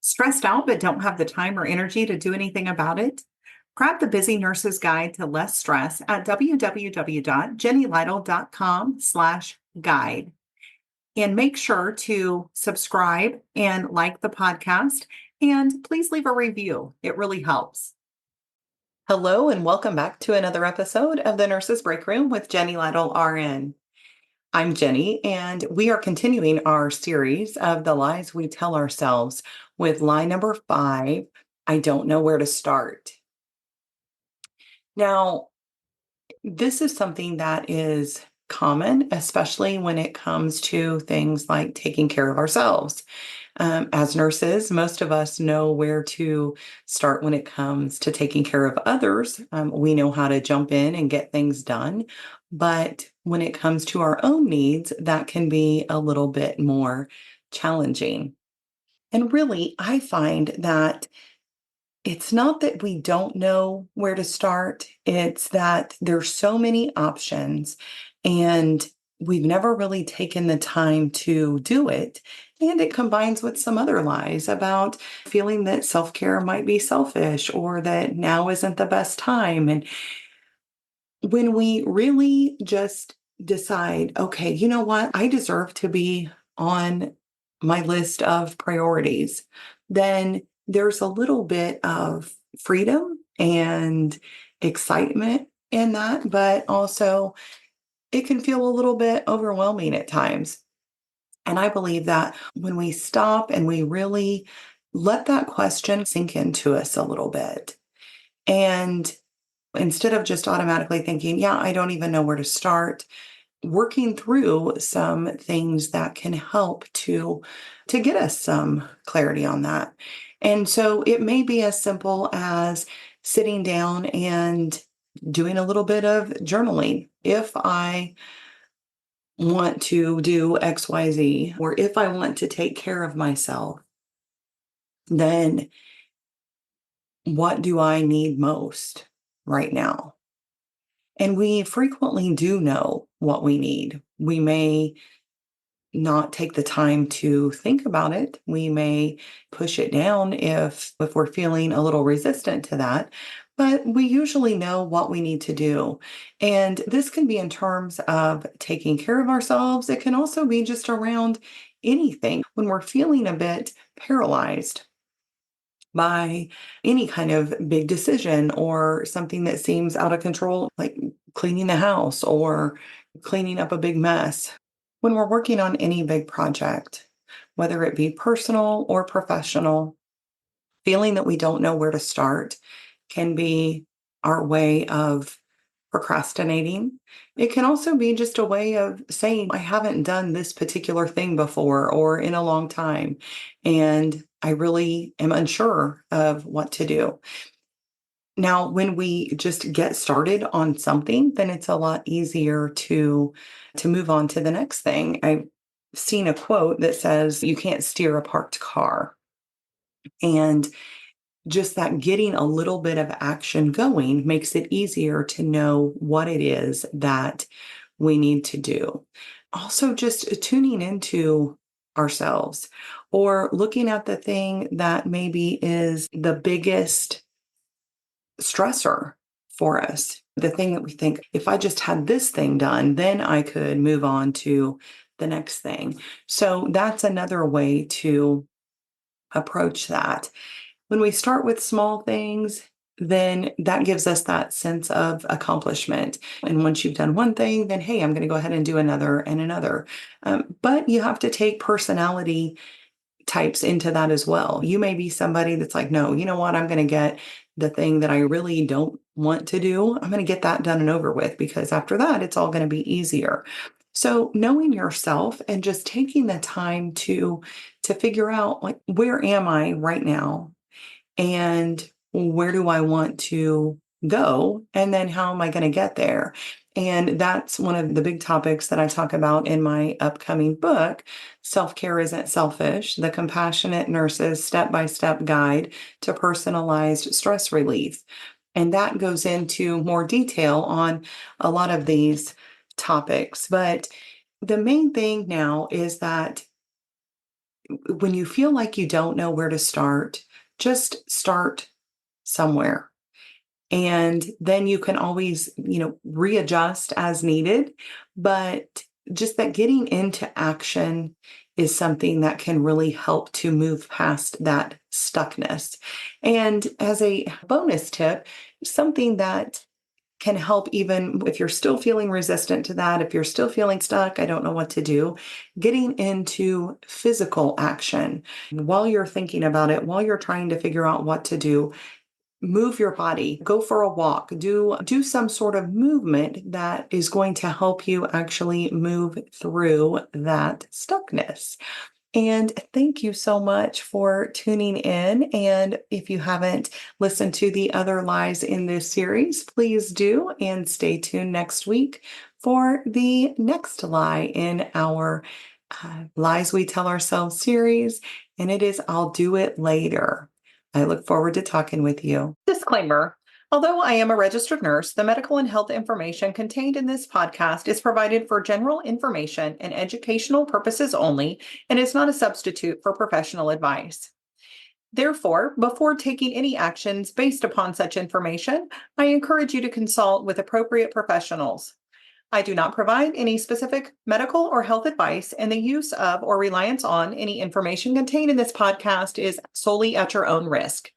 Stressed out but don't have the time or energy to do anything about it? Grab the Busy Nurse's Guide to Less Stress at www.jennylytle.com/guide. And make sure to subscribe and like the podcast. And please leave a review. It really helps. Hello, and welcome back to another episode of the Nurse's Break Room with Jenny Lytle RN. I'm Jenny, and we are continuing our series of the lies we tell ourselves with lie number 5, I don't know where to start. Now, this is something that is common, especially when it comes to things like taking care of ourselves. As nurses, most of us know where to start when it comes to taking care of others. We know how to jump in and get things done. But when it comes to our own needs, that can be a little bit more challenging. And really, I find that it's not that we don't know where to start, it's that there's so many options and we've never really taken the time to do it. And it combines with some other lies about feeling that self-care might be selfish or that now isn't the best time. And when we really just decide, okay, you know what, I deserve to be on my list of priorities, then there's a little bit of freedom and excitement in that, but also it can feel a little bit overwhelming at times. And I believe that when we stop and we really let that question sink into us a little bit, and instead of just automatically thinking, yeah, I don't even know where to start, working through some things that can help to get us some clarity on that. And so it may be as simple as sitting down and doing a little bit of journaling. If I want to do XYZ, or if I want to take care of myself, then what do I need most right now? And we frequently do know what we need. We may not take the time to think about it. We may push it down if we're feeling a little resistant to that, but we usually know what we need to do. And this can be in terms of taking care of ourselves. It can also be just around anything when we're feeling a bit paralyzed by any kind of big decision or something that seems out of control, like cleaning the house or cleaning up a big mess. When we're working on any big project, whether it be personal or professional, feeling that we don't know where to start can be our way of procrastinating. It can also be just a way of saying, I haven't done this particular thing before or in a long time, and I really am unsure of what to do. Now, when we just get started on something, then it's a lot easier to move on to the next thing. I've seen a quote that says, you can't steer a parked car. And just that getting a little bit of action going makes it easier to know what it is that we need to do. Also, just tuning into ourselves or looking at the thing that maybe is the biggest stressor for us. The thing that we think, if I just had this thing done, then I could move on to the next thing. So that's another way to approach that. When we start with small things, then that gives us that sense of accomplishment. And once you've done one thing, then, hey, I'm going to go ahead and do another and another. But you have to take personality types into that as well. You may be somebody that's like, no, you know what? I'm going to get the thing that I really don't want to do. I'm going to get that done and over with because after that, it's all going to be easier. So knowing yourself and just taking the time to figure out, like, where am I right now? And where do I want to go? And then how am I going to get there? And that's one of the big topics that I talk about in my upcoming book, Self-Care Isn't Selfish, the Compassionate Nurse's Step-by-Step Guide to Personalized Stress Relief. And that goes into more detail on a lot of these topics. But the main thing now is that when you feel like you don't know where to start, just start somewhere. And then you can always, readjust as needed. But just that getting into action is something that can really help to move past that stuckness. And as a bonus tip, something that can help even if you're still feeling resistant to that, if you're still feeling stuck, I don't know what to do, getting into physical action while you're thinking about it, while you're trying to figure out what to do. Move your body, go for a walk, do some sort of movement that is going to help you actually move through that stuckness. And thank you so much for tuning in. And if you haven't listened to the other lies in this series, please do. And stay tuned next week for the next lie in our Lies We Tell Ourselves series. And it is I'll Do It Later. I look forward to talking with you. Disclaimer. Although I am a registered nurse, the medical and health information contained in this podcast is provided for general information and educational purposes only and is not a substitute for professional advice. Therefore, before taking any actions based upon such information, I encourage you to consult with appropriate professionals. I do not provide any specific medical or health advice, and the use of or reliance on any information contained in this podcast is solely at your own risk.